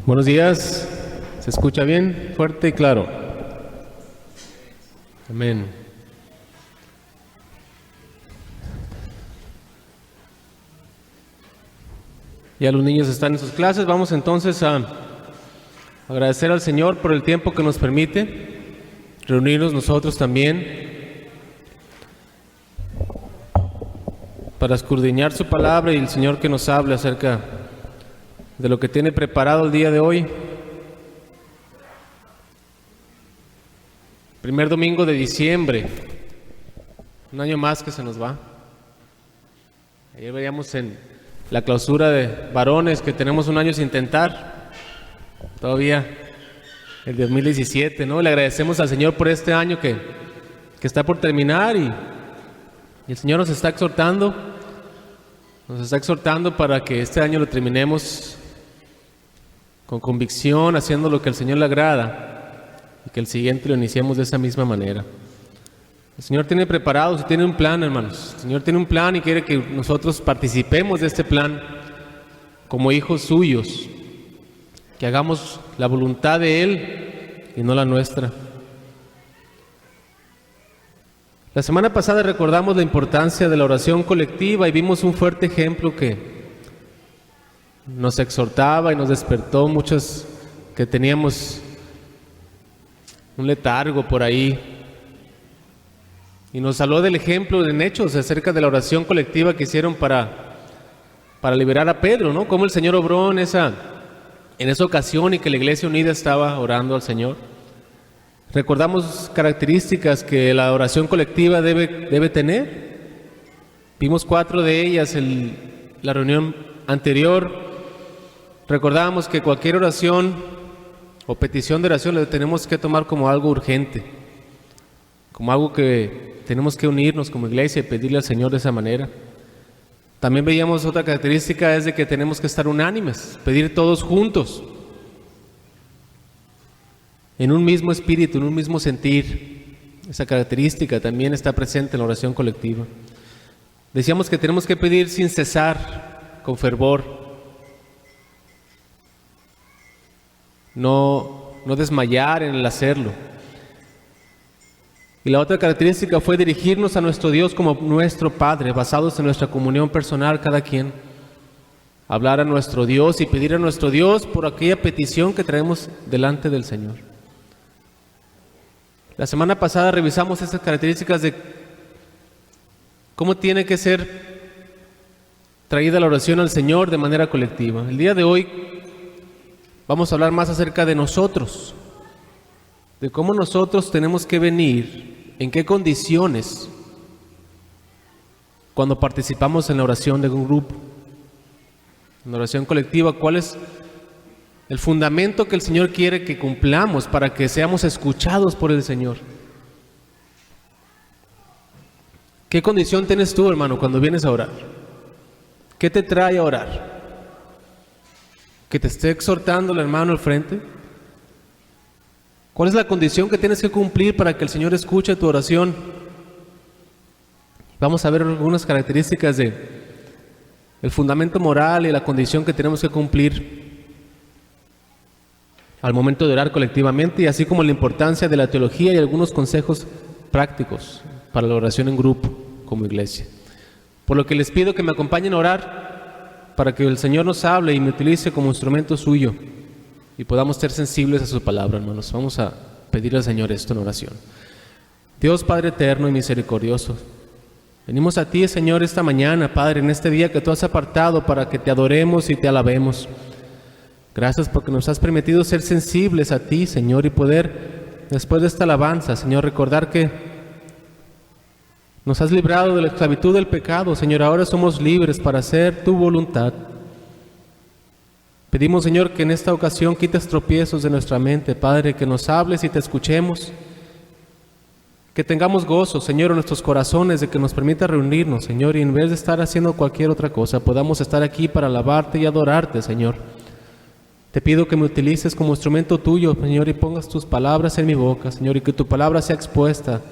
Buenos días. ¿Se escucha bien? Fuerte y claro. Amén. Ya los niños están en sus clases. Vamos entonces a agradecer al Señor por el tiempo que nos permite reunirnos nosotros también para escudriñar su palabra y el Señor que nos hable acerca de lo que tiene preparado el día de hoy. Primer domingo de diciembre, un año más que se nos va. Ayer veíamos en la clausura de varones que tenemos un año sin tentar, todavía el 2017, ¿no? Le agradecemos al Señor por este año que está por terminar y el Señor nos está exhortando para que este año lo terminemos con convicción, haciendo lo que al Señor le agrada y que el siguiente lo iniciemos de esa misma manera. El Señor tiene preparado, tiene un plan, hermanos. El Señor tiene un plan y quiere que nosotros participemos de este plan como hijos suyos, que hagamos la voluntad de Él y no la nuestra. La semana pasada recordamos la importancia de la oración colectiva y vimos un fuerte ejemplo que nos exhortaba y nos despertó muchos que teníamos un letargo por ahí. Y nos habló del ejemplo en Hechos acerca de la oración colectiva que hicieron para liberar a Pedro, ¿no? Cómo el Señor obró en esa ocasión y que la Iglesia unida estaba orando al Señor. Recordamos características que la oración colectiva debe tener. Vimos 4 de ellas en la reunión anterior. Recordábamos que cualquier oración o petición de oración la tenemos que tomar como algo urgente, como algo que tenemos que unirnos como iglesia y pedirle al Señor de esa manera. También veíamos otra característica, es de que tenemos que estar unánimes, pedir todos juntos, en un mismo espíritu, en un mismo sentir. Esa característica también está presente en la oración colectiva. Decíamos que tenemos que pedir sin cesar, con fervor, no desmayar en el hacerlo. Y la otra característica fue dirigirnos a nuestro Dios como nuestro Padre, basados en nuestra comunión personal cada quien. Hablar a nuestro Dios y pedir a nuestro Dios por aquella petición que traemos delante del Señor. La semana pasada revisamos estas características de cómo tiene que ser traída la oración al Señor de manera colectiva. El día de hoy vamos a hablar más acerca de nosotros, de cómo nosotros tenemos que venir, en qué condiciones, cuando participamos en la oración de un grupo, en la oración colectiva, cuál es el fundamento que el Señor quiere que cumplamos para que seamos escuchados por el Señor. ¿Qué condición tienes tú, hermano, cuando vienes a orar? ¿Qué te trae a orar? ¿Que te esté exhortando el hermano al frente? ¿Cuál es la condición que tienes que cumplir para que el Señor escuche tu oración? Vamos a ver algunas características del fundamento moral y la condición que tenemos que cumplir al momento de orar colectivamente, y así como la importancia de la teología y algunos consejos prácticos para la oración en grupo como iglesia. Por lo que les pido que me acompañen a orar para que el Señor nos hable y me utilice como instrumento suyo y podamos ser sensibles a su palabra, hermanos. Vamos a pedirle al Señor esto en oración. Dios Padre eterno y misericordioso, venimos a ti, Señor, esta mañana, Padre, en este día que tú has apartado para que te adoremos y te alabemos. Gracias porque nos has permitido ser sensibles a ti, Señor, y poder, después de esta alabanza, Señor, recordar que nos has librado de la esclavitud del pecado. Señor, ahora somos libres para hacer tu voluntad. Pedimos, Señor, que en esta ocasión quites tropiezos de nuestra mente, Padre, que nos hables y te escuchemos, que tengamos gozo, Señor, en nuestros corazones, de que nos permita reunirnos, Señor, y en vez de estar haciendo cualquier otra cosa, podamos estar aquí para alabarte y adorarte, Señor. Te pido que me utilices como instrumento tuyo, Señor, y pongas tus palabras en mi boca, Señor, y que tu palabra sea expuesta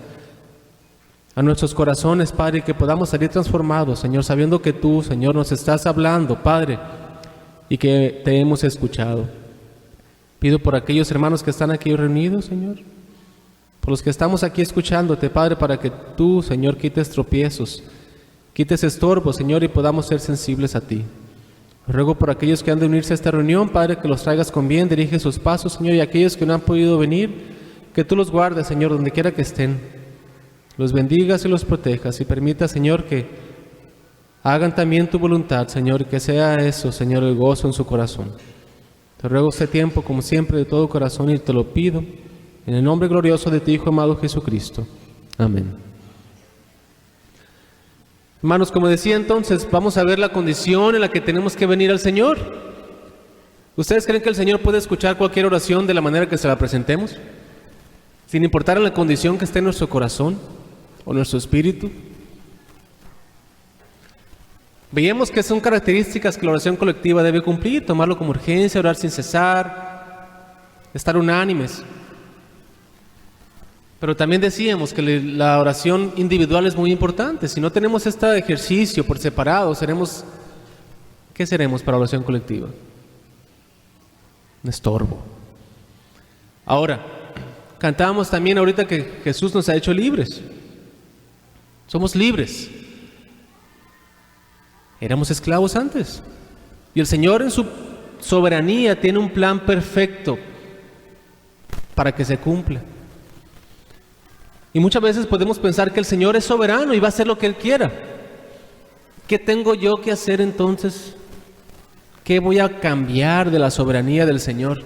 a nuestros corazones, Padre, y que podamos salir transformados, Señor, sabiendo que tú, Señor, nos estás hablando, Padre, y que te hemos escuchado. Pido por aquellos hermanos que están aquí reunidos, Señor, por los que estamos aquí escuchándote, Padre, para que tú, Señor, quites tropiezos, quites estorbos, Señor, y podamos ser sensibles a ti. Ruego por aquellos que han de unirse a esta reunión, Padre, que los traigas con bien, dirige sus pasos, Señor, y aquellos que no han podido venir, que tú los guardes, Señor, donde quiera que estén. Los bendigas y los protejas y permita, Señor, que hagan también tu voluntad, Señor, y que sea eso, Señor, el gozo en su corazón. Te ruego este tiempo, como siempre, de todo corazón, y te lo pido en el nombre glorioso de tu Hijo amado Jesucristo. Amén. Hermanos, como decía entonces, vamos a ver la condición en la que tenemos que venir al Señor. ¿Ustedes creen que el Señor puede escuchar cualquier oración de la manera que se la presentemos? Sin importar en la condición que esté en nuestro corazón o nuestro espíritu. Veíamos que son características que la oración colectiva debe cumplir: tomarlo como urgencia, orar sin cesar, estar unánimes. Pero también decíamos que la oración individual es muy importante. Si no tenemos este ejercicio por separado, ¿qué seremos para la oración colectiva? Un estorbo. Ahora, cantábamos también ahorita que Jesús nos ha hecho libres. Somos libres. Éramos esclavos antes. Y el Señor en su soberanía tiene un plan perfecto para que se cumpla. Y muchas veces podemos pensar que el Señor es soberano y va a hacer lo que Él quiera. ¿Qué tengo yo que hacer entonces? ¿Qué voy a cambiar de la soberanía del Señor?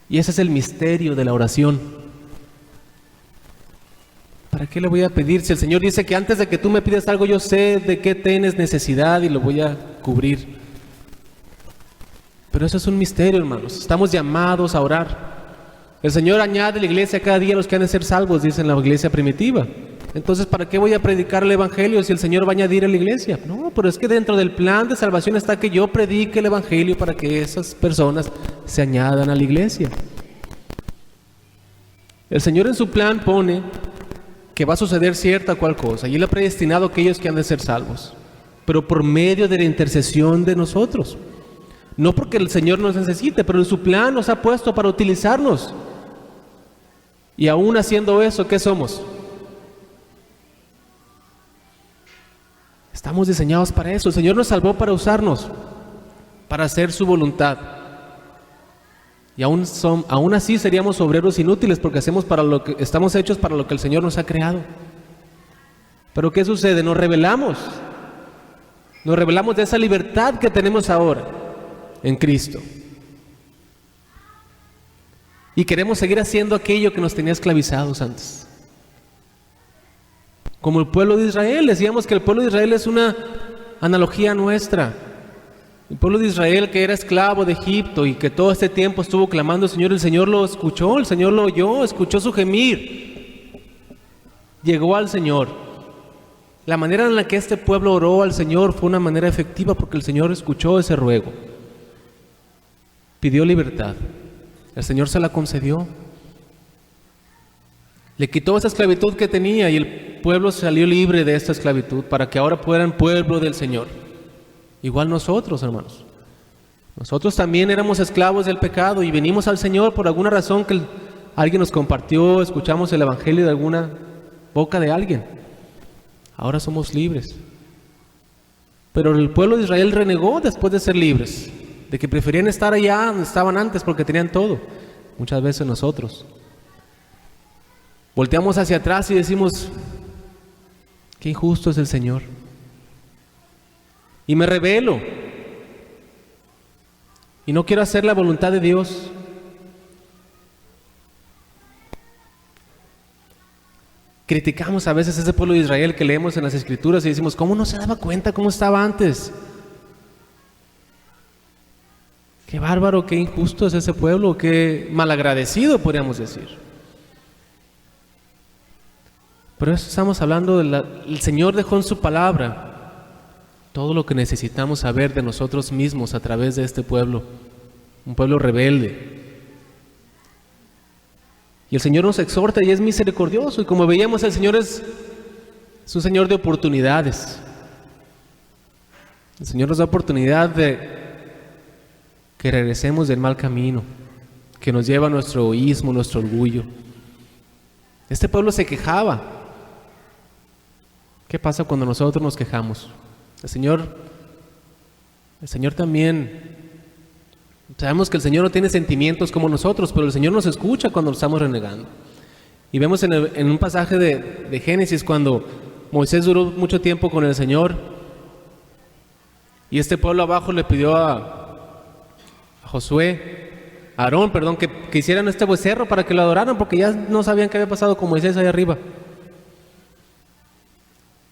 Y ese es el misterio de la oración. ¿Para qué le voy a pedir? Si el Señor dice que antes de que tú me pidas algo, yo sé de qué tienes necesidad y lo voy a cubrir. Pero eso es un misterio, hermanos. Estamos llamados a orar. El Señor añade a la iglesia cada día a los que han de ser salvos, dice en la iglesia primitiva. Entonces, ¿para qué voy a predicar el Evangelio si el Señor va a añadir a la iglesia? No, pero es que dentro del plan de salvación está que yo predique el Evangelio para que esas personas se añadan a la iglesia. El Señor en su plan pone que va a suceder cierta o cual cosa, y Él ha predestinado a aquellos que han de ser salvos, pero por medio de la intercesión de nosotros. No porque el Señor nos necesite, pero en su plan nos ha puesto para utilizarnos. Y aún haciendo eso, ¿qué somos? Estamos diseñados para eso. El Señor nos salvó para usarnos, para hacer su voluntad. Y aún así seríamos obreros inútiles porque estamos hechos para lo que el Señor nos ha creado. Pero ¿qué sucede? Nos rebelamos de esa libertad que tenemos ahora en Cristo. Y queremos seguir haciendo aquello que nos tenía esclavizados antes. Como el pueblo de Israel, decíamos que el pueblo de Israel es una analogía nuestra. El pueblo de Israel que era esclavo de Egipto y que todo este tiempo estuvo clamando al Señor, el Señor lo escuchó, el Señor lo oyó, escuchó su gemir. Llegó al Señor. La manera en la que este pueblo oró al Señor fue una manera efectiva porque el Señor escuchó ese ruego. Pidió libertad. El Señor se la concedió. Le quitó esa esclavitud que tenía y el pueblo salió libre de esta esclavitud para que ahora fueran pueblo del Señor. Igual nosotros, hermanos. Nosotros también éramos esclavos del pecado y venimos al Señor por alguna razón que alguien nos compartió, escuchamos el Evangelio de alguna boca de alguien. Ahora somos libres. Pero el pueblo de Israel renegó después de ser libres, de que preferían estar allá donde estaban antes porque tenían todo. Muchas veces nosotros volteamos hacia atrás y decimos: qué injusto es el Señor. Y me rebelo. Y no quiero hacer la voluntad de Dios. Criticamos a veces a ese pueblo de Israel que leemos en las Escrituras y decimos: ¿cómo no se daba cuenta cómo estaba antes? Qué bárbaro, qué injusto es ese pueblo, qué malagradecido podríamos decir. Pero eso estamos hablando el Señor dejó en su palabra todo lo que necesitamos saber de nosotros mismos a través de este pueblo, un pueblo rebelde. Y el Señor nos exhorta y es misericordioso, y como veíamos, el Señor es un Señor de oportunidades. El Señor nos da oportunidad de que regresemos del mal camino, que nos lleva a nuestro egoísmo, nuestro orgullo. Este pueblo se quejaba. ¿Qué pasa cuando nosotros nos quejamos? El Señor también, sabemos que el Señor no tiene sentimientos como nosotros, pero el Señor nos escucha cuando estamos renegando. Y vemos en un pasaje de Génesis cuando Moisés duró mucho tiempo con el Señor y este pueblo abajo le pidió a Aarón, que hicieran este becerro para que lo adoraran, porque ya no sabían qué había pasado con Moisés allá arriba.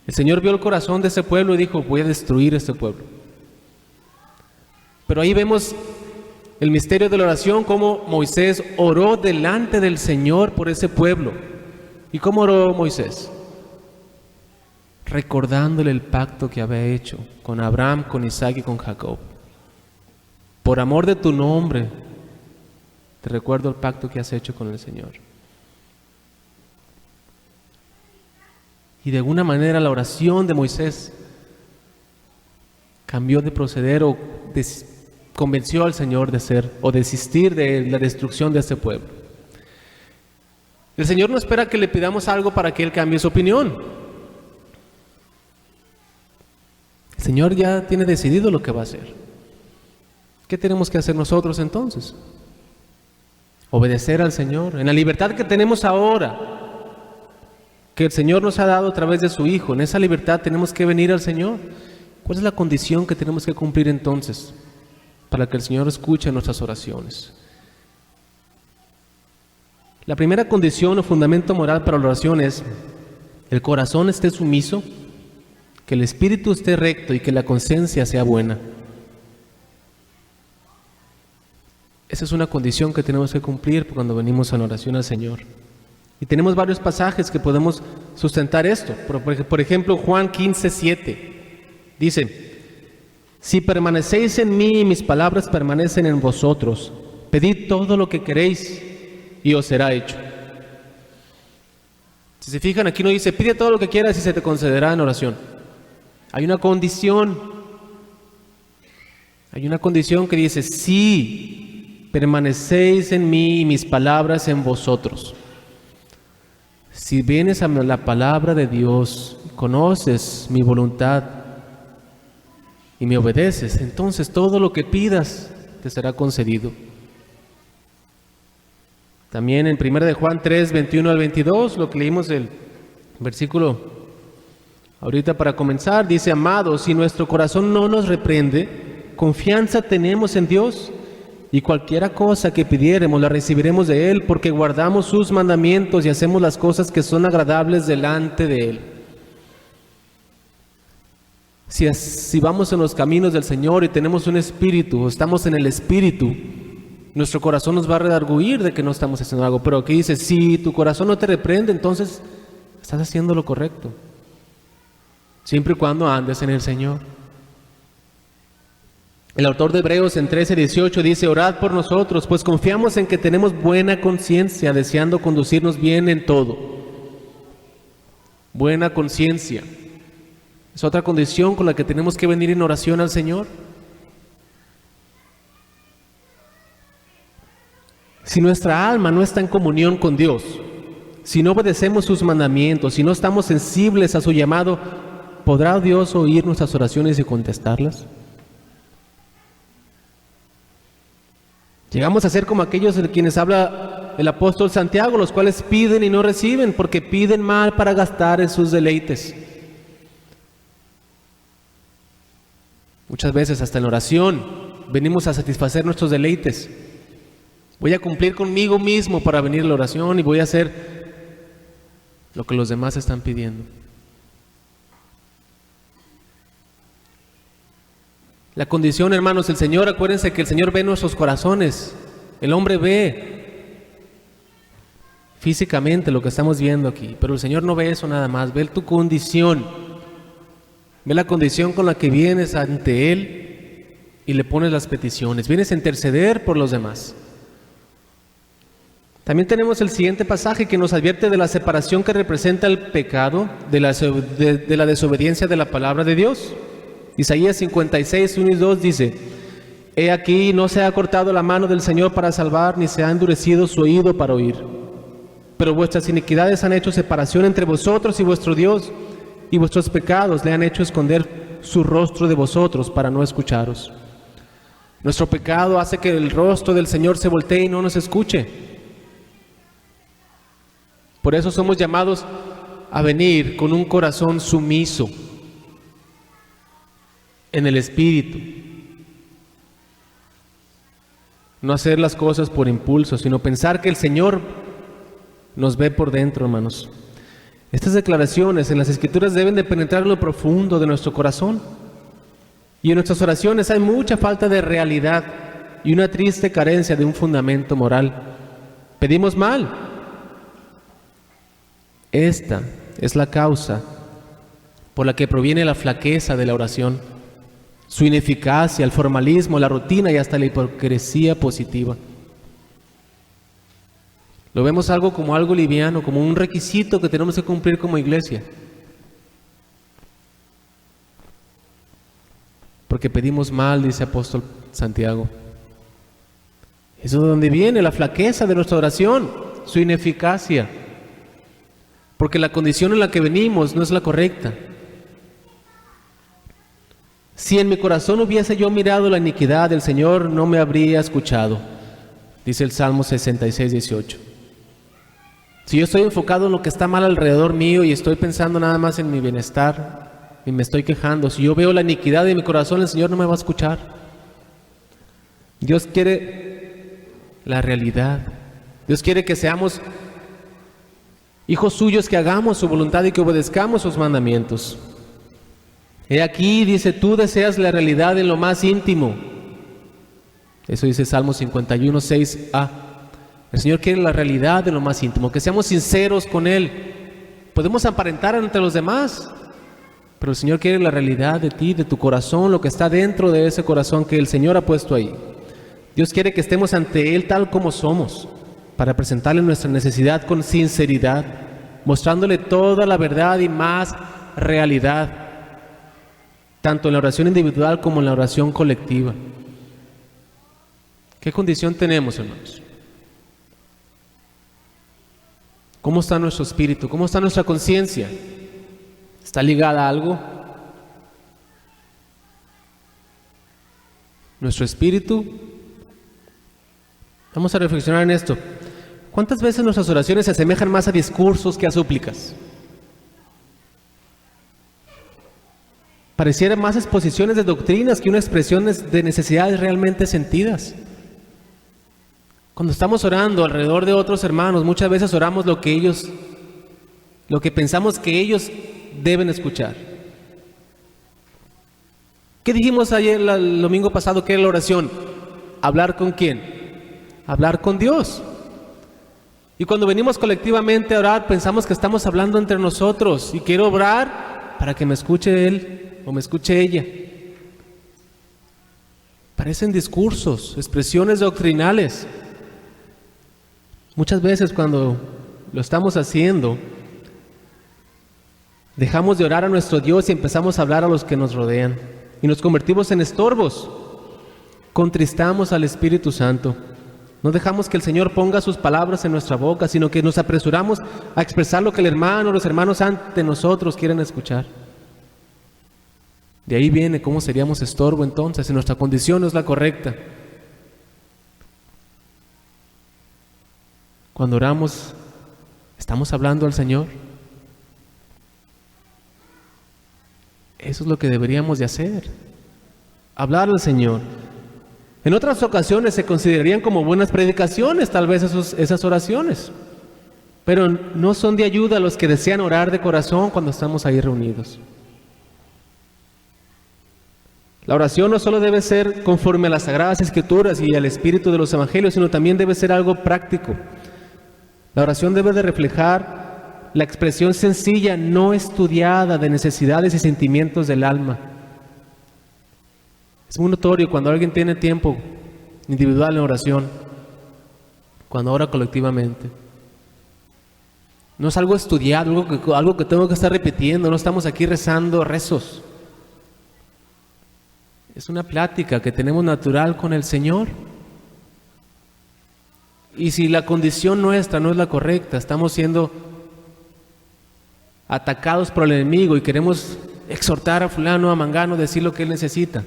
El Señor vio el corazón de ese pueblo y dijo: voy a destruir este pueblo. Pero ahí vemos el misterio de la oración, cómo Moisés oró delante del Señor por ese pueblo. ¿Y cómo oró Moisés? Recordándole el pacto que había hecho con Abraham, con Isaac y con Jacob. Por amor de tu nombre, te recuerdo el pacto que has hecho con el Señor. Y de alguna manera la oración de Moisés cambió de proceder o convenció al Señor de desistir de la destrucción de este pueblo. El Señor no espera que le pidamos algo para que Él cambie su opinión. El Señor ya tiene decidido lo que va a hacer. ¿Qué tenemos que hacer nosotros entonces? Obedecer al Señor en la libertad que tenemos ahora, que el Señor nos ha dado a través de su Hijo. En esa libertad tenemos que venir al Señor. ¿Cuál es la condición que tenemos que cumplir entonces para que el Señor escuche nuestras oraciones? La primera condición o fundamento moral para la oración es: el corazón esté sumiso, que el espíritu esté recto y que la conciencia sea buena. Esa es una condición que tenemos que cumplir cuando venimos a la oración al Señor. Y tenemos varios pasajes que podemos sustentar esto. Por ejemplo, Juan 15:7 dice: si permanecéis en mí y mis palabras permanecen en vosotros, pedid todo lo que queréis y os será hecho. Si se fijan, aquí no dice pide todo lo que quieras y se te concederá en oración. Hay una condición. Hay una condición que dice: si permanecéis en mí y mis palabras en vosotros. Si vienes a la palabra de Dios, conoces mi voluntad y me obedeces, entonces todo lo que pidas te será concedido. También en 1 de Juan 3, 21 al 22, lo que leímos el versículo ahorita para comenzar, dice: amados, si nuestro corazón no nos reprende, confianza tenemos en Dios, y cualquiera cosa que pidiéremos la recibiremos de Él, porque guardamos sus mandamientos y hacemos las cosas que son agradables delante de Él. Si vamos en los caminos del Señor y tenemos un espíritu, o estamos en el espíritu, nuestro corazón nos va a redarguir de que no estamos haciendo algo. Pero aquí dice: si tu corazón no te reprende, entonces estás haciendo lo correcto, siempre y cuando andes en el Señor. El autor de Hebreos en 13:18 dice: orad por nosotros, pues confiamos en que tenemos buena conciencia, deseando conducirnos bien en todo. Buena conciencia es otra condición con la que tenemos que venir en oración al Señor. Si nuestra alma no está en comunión con Dios, si no obedecemos sus mandamientos, si no estamos sensibles a su llamado, ¿podrá Dios oír nuestras oraciones y contestarlas? Llegamos a ser como aquellos de quienes habla el apóstol Santiago, los cuales piden y no reciben, porque piden mal para gastar en sus deleites. Muchas veces hasta en oración venimos a satisfacer nuestros deleites. Voy a cumplir conmigo mismo para venir a la oración y voy a hacer lo que los demás están pidiendo. La condición, hermanos, el Señor, acuérdense que el Señor ve nuestros corazones. El hombre ve físicamente lo que estamos viendo aquí, pero el Señor no ve eso nada más, ve tu condición. Ve la condición con la que vienes ante Él y le pones las peticiones. Vienes a interceder por los demás. También tenemos el siguiente pasaje que nos advierte de la separación que representa el pecado de la desobediencia de la palabra de Dios. Isaías 56, 1 y 2 dice: He aquí, no se ha cortado la mano del Señor para salvar, ni se ha endurecido su oído para oír. Pero vuestras iniquidades han hecho separación entre vosotros y vuestro Dios, y vuestros pecados le han hecho esconder su rostro de vosotros para no escucharos. Nuestro pecado hace que el rostro del Señor se voltee y no nos escuche. Por eso somos llamados a venir con un corazón sumiso en el Espíritu. No hacer las cosas por impulso, sino pensar que el Señor nos ve por dentro, hermanos. Estas declaraciones en las Escrituras deben de penetrar en lo profundo de nuestro corazón. Y en nuestras oraciones hay mucha falta de realidad y una triste carencia de un fundamento moral. Pedimos mal. Esta es la causa por la que proviene la flaqueza de la oración, su ineficacia, el formalismo, la rutina y hasta la hipocresía positiva. Lo vemos como algo liviano, como un requisito que tenemos que cumplir como iglesia. Porque pedimos mal, dice apóstol Santiago. Eso es de donde viene la flaqueza de nuestra oración, su ineficacia. Porque la condición en la que venimos no es la correcta. Si en mi corazón hubiese yo mirado la iniquidad, el Señor no me habría escuchado, dice el Salmo 66, 18. Si yo estoy enfocado en lo que está mal alrededor mío y estoy pensando nada más en mi bienestar y me estoy quejando, si yo veo la iniquidad de mi corazón, el Señor no me va a escuchar. Dios quiere la realidad. Dios quiere que seamos hijos suyos, que hagamos su voluntad y que obedezcamos sus mandamientos. He aquí, dice, tú deseas la realidad en lo más íntimo. Eso dice Salmo 51, 6a. El Señor quiere la realidad en lo más íntimo, que seamos sinceros con Él. Podemos aparentar entre los demás, pero el Señor quiere la realidad de ti, de tu corazón, lo que está dentro de ese corazón que el Señor ha puesto ahí. Dios quiere que estemos ante Él tal como somos, para presentarle nuestra necesidad con sinceridad, mostrándole toda la verdad y más realidad, tanto en la oración individual como en la oración colectiva. ¿Qué condición tenemos, hermanos? ¿Cómo está nuestro espíritu? ¿Cómo está nuestra conciencia? ¿Está ligada a algo? Nuestro espíritu. Vamos a reflexionar en esto. ¿Cuántas veces nuestras oraciones se asemejan más a discursos que a súplicas? Parecieran más exposiciones de doctrinas que una expresión de necesidades realmente sentidas. Cuando estamos orando alrededor de otros hermanos, muchas veces oramos lo que pensamos que ellos deben escuchar. ¿Qué dijimos ayer, el domingo pasado, que era la oración? ¿Hablar con quién? Hablar con Dios. Y cuando venimos colectivamente a orar, pensamos que estamos hablando entre nosotros y quiero orar para que me escuche él o me escuche ella. Parecen discursos, expresiones doctrinales. Muchas veces cuando lo estamos haciendo, dejamos de orar a nuestro Dios y empezamos a hablar a los que nos rodean y nos convertimos en estorbos. Contristamos al Espíritu Santo. No dejamos que el Señor ponga sus palabras en nuestra boca, sino que nos apresuramos a expresar lo que el hermano o los hermanos ante nosotros quieren escuchar. De ahí viene cómo seríamos estorbo entonces, si nuestra condición no es la correcta. Cuando oramos, ¿estamos hablando al Señor? Eso es lo que deberíamos de hacer, hablar al Señor. En otras ocasiones se considerarían como buenas predicaciones, tal vez esas oraciones, pero no son de ayuda a los que desean orar de corazón cuando estamos ahí reunidos. La oración no solo debe ser conforme a las Sagradas Escrituras y al espíritu de los Evangelios, sino también debe ser algo práctico. La oración debe de reflejar la expresión sencilla, no estudiada, de necesidades y sentimientos del alma. Es muy notorio cuando alguien tiene tiempo individual en oración, cuando ora colectivamente. No es algo estudiado, algo que tengo que estar repitiendo, no estamos aquí rezando rezos. Es una plática que tenemos natural con el Señor. Y si la condición nuestra no es la correcta, estamos siendo atacados por el enemigo y queremos exhortar a fulano, a mangano, decir lo que él necesita.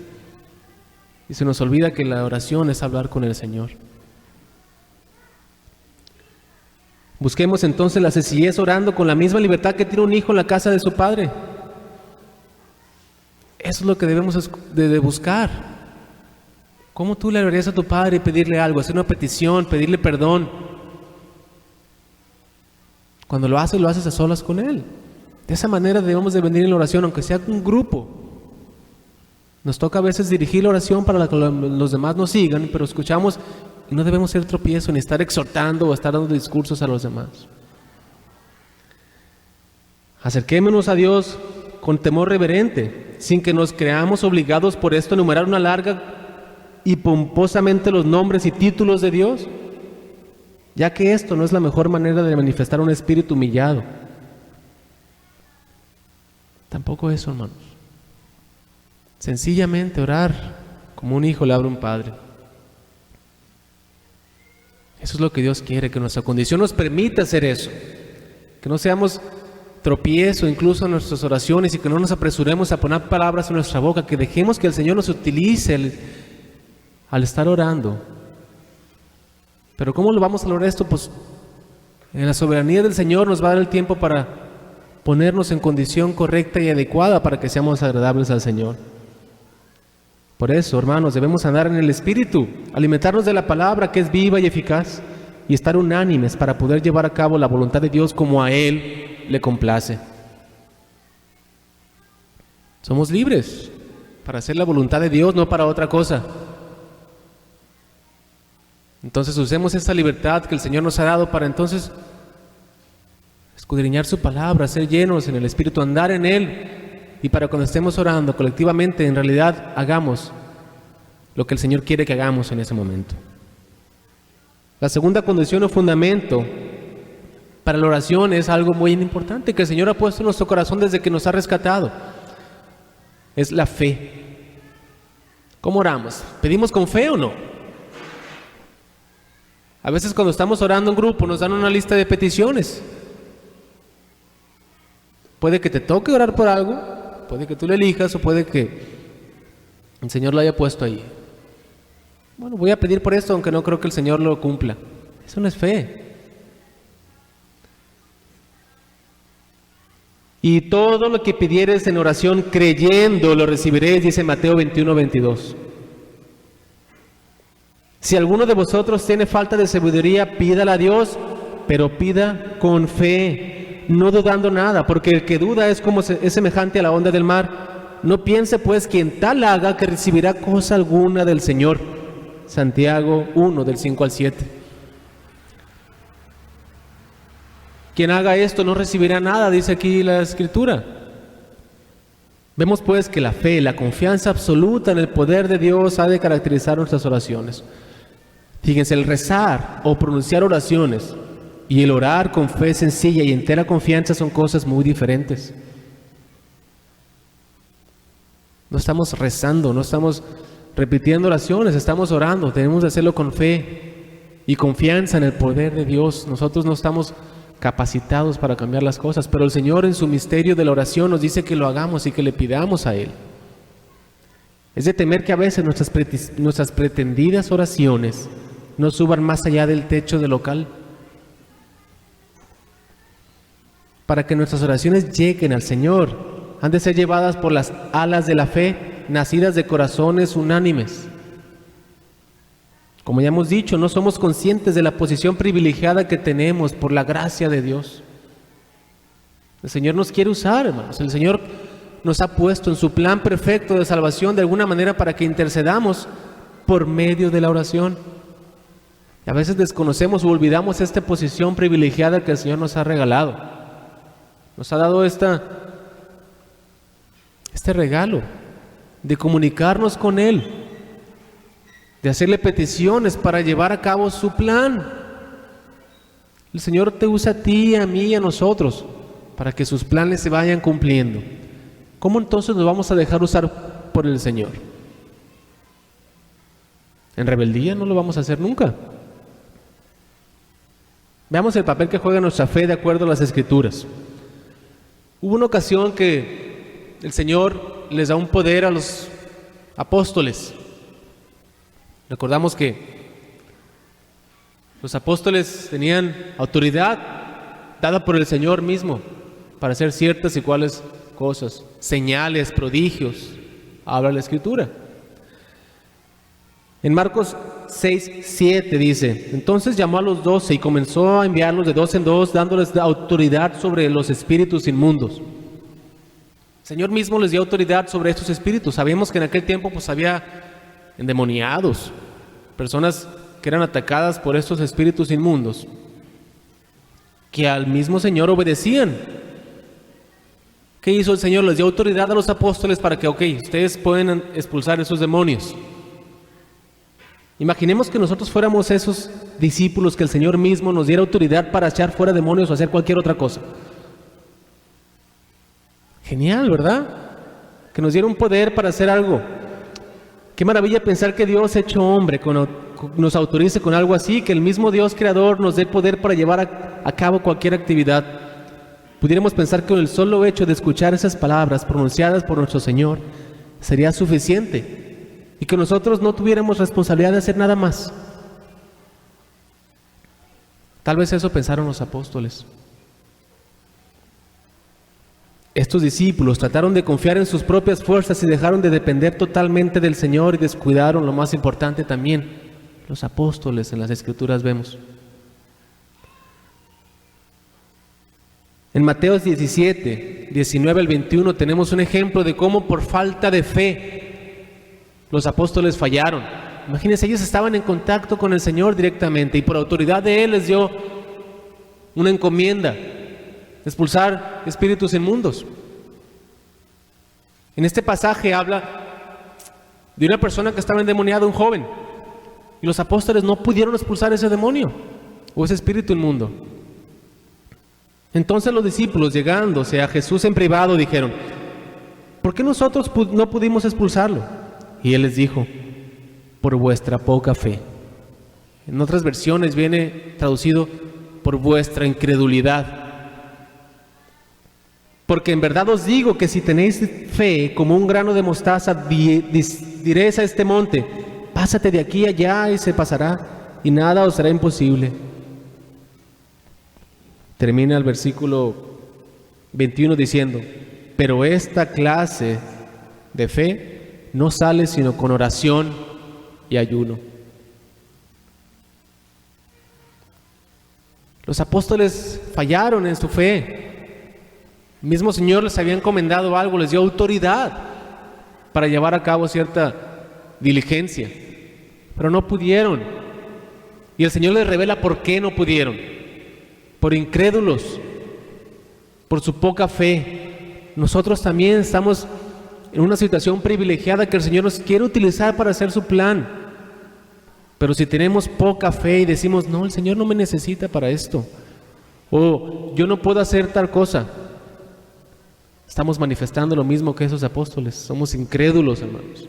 Y se nos olvida que la oración es hablar con el Señor. Busquemos entonces la sencillez orando con la misma libertad que tiene un hijo en la casa de su padre. Eso es lo que debemos de buscar. ¿Cómo tú le hablarías a tu padre y pedirle algo, hacer una petición, pedirle perdón? Cuando lo haces a solas con él. De esa manera debemos de venir en la oración, aunque sea un grupo. Nos toca a veces dirigir la oración para que los demás nos sigan, pero escuchamos y no debemos ser tropiezo ni estar exhortando o estar dando discursos a los demás. Acerquémonos a Dios con temor reverente, sin que nos creamos obligados por esto a enumerar una larga y pomposamente los nombres y títulos de Dios, ya que esto no es la mejor manera de manifestar un espíritu humillado. Tampoco eso, hermanos. Sencillamente orar como un hijo le habla a un padre. Eso es lo que Dios quiere, que nuestra condición nos permita hacer eso, que no seamos tropiezo incluso en nuestras oraciones y que no nos apresuremos a poner palabras en nuestra boca, que dejemos que el Señor nos utilice al estar orando. Pero ¿cómo lo vamos a lograr esto? Pues en la soberanía del Señor nos va a dar el tiempo para ponernos en condición correcta y adecuada para que seamos agradables al Señor. Por eso, hermanos, debemos andar en el Espíritu, alimentarnos de la palabra que es viva y eficaz y estar unánimes para poder llevar a cabo la voluntad de Dios como a Él le complace. Somos libres para hacer la voluntad de Dios, no para otra cosa. Entonces usemos esta libertad que el Señor nos ha dado para entonces escudriñar su palabra, ser llenos en el Espíritu, andar en Él, y para cuando estemos orando colectivamente, en realidad hagamos lo que el Señor quiere que hagamos en ese momento. La segunda condición o fundamento para la oración es algo muy importante que el Señor ha puesto en nuestro corazón desde que nos ha rescatado. Es la fe. ¿Cómo oramos? ¿Pedimos con fe o no? A veces cuando estamos orando en grupo nos dan una lista de peticiones. Puede que te toque orar por algo, puede que tú lo elijas o puede que el Señor lo haya puesto ahí. Bueno, voy a pedir por esto aunque no creo que el Señor lo cumpla. Eso no es fe. Y todo lo que pidieres en oración creyendo lo recibiréis, dice Mateo 21:22. Si alguno de vosotros tiene falta de sabiduría, pídala a Dios, pero pida con fe, no dudando nada, porque el que duda es semejante a la onda del mar. No piense pues quien tal haga que recibirá cosa alguna del Señor. Santiago 1, del 5 al 7. Quien haga esto no recibirá nada, dice aquí la Escritura. Vemos pues que la fe, la confianza absoluta en el poder de Dios ha de caracterizar nuestras oraciones. Fíjense, el rezar o pronunciar oraciones y el orar con fe sencilla y entera confianza son cosas muy diferentes. No estamos rezando, no estamos repitiendo oraciones, estamos orando. Tenemos que hacerlo con fe y confianza en el poder de Dios. Nosotros no estamos capacitados para cambiar las cosas, pero el Señor en su misterio de la oración nos dice que lo hagamos y que le pidamos a Él. Es de temer que a veces nuestras pretendidas oraciones no suban más allá del techo del local. Para que nuestras oraciones lleguen al Señor, han de ser llevadas por las alas de la fe, nacidas de corazones unánimes. Como ya hemos dicho, no somos conscientes de la posición privilegiada que tenemos por la gracia de Dios. El Señor nos quiere usar, hermanos. El Señor nos ha puesto en su plan perfecto de salvación de alguna manera para que intercedamos por medio de la oración. Y a veces desconocemos o olvidamos esta posición privilegiada que el Señor nos ha regalado. Nos ha dado este regalo de comunicarnos con Él, de hacerle peticiones para llevar a cabo su plan. El Señor te usa a ti, a mí y a nosotros para que sus planes se vayan cumpliendo. ¿Cómo entonces nos vamos a dejar usar por el Señor? En rebeldía no lo vamos a hacer nunca. Veamos el papel que juega nuestra fe de acuerdo a las Escrituras. Hubo una ocasión que el Señor les da un poder a los apóstoles. Recordamos que los apóstoles tenían autoridad dada por el Señor mismo para hacer ciertas y cuales cosas, señales, prodigios, habla la Escritura. En Marcos 6:7 dice: entonces llamó a los 12 y comenzó a enviarlos de dos en dos, dándoles autoridad sobre los espíritus inmundos. El Señor mismo les dio autoridad sobre estos espíritus. Sabemos que en aquel tiempo pues había endemoniados, personas que eran atacadas por estos espíritus inmundos, que al mismo Señor obedecían. ¿Qué hizo el Señor? Les dio autoridad a los apóstoles para que, ustedes pueden expulsar esos demonios. Imaginemos que nosotros fuéramos esos discípulos, que el Señor mismo nos diera autoridad para echar fuera demonios o hacer cualquier otra cosa. Genial, ¿verdad? Que nos diera un poder para hacer algo. Qué maravilla pensar que Dios hecho hombre nos autorice con algo así, que el mismo Dios creador nos dé poder para llevar a cabo cualquier actividad. Pudiéramos pensar que con el solo hecho de escuchar esas palabras pronunciadas por nuestro Señor sería suficiente, y que nosotros no tuviéramos responsabilidad de hacer nada más. Tal vez eso pensaron los apóstoles. Estos discípulos trataron de confiar en sus propias fuerzas y dejaron de depender totalmente del Señor y descuidaron lo más importante también, los apóstoles. En las Escrituras vemos. En Mateo 17, 19 al 21 tenemos un ejemplo de cómo por falta de fe los apóstoles fallaron. Imagínense, ellos estaban en contacto con el Señor directamente y por autoridad de Él les dio una encomienda: expulsar espíritus inmundos. En este pasaje habla de una persona que estaba endemoniada, un joven, y los apóstoles no pudieron expulsar ese demonio o ese espíritu inmundo. Entonces los discípulos, llegándose a Jesús en privado, dijeron: ¿por qué nosotros no pudimos expulsarlo? Y Él les dijo: por vuestra poca fe. En otras versiones viene traducido: por vuestra incredulidad. Porque en verdad os digo que si tenéis fe como un grano de mostaza, diréis a este monte: pásate de aquí allá, y se pasará, y nada os será imposible. Termina el versículo 21 diciendo: pero esta clase de fe no sale sino con oración y ayuno. Los apóstoles fallaron en su fe. El mismo Señor les había encomendado algo, les dio autoridad para llevar a cabo cierta diligencia, pero no pudieron. Y el Señor les revela por qué no pudieron: por incrédulos, por su poca fe. Nosotros también estamos en una situación privilegiada que el Señor nos quiere utilizar para hacer su plan. Pero si tenemos poca fe y decimos: no, el Señor no me necesita para esto, o yo no puedo hacer tal cosa, estamos manifestando lo mismo que esos apóstoles. Somos incrédulos, hermanos.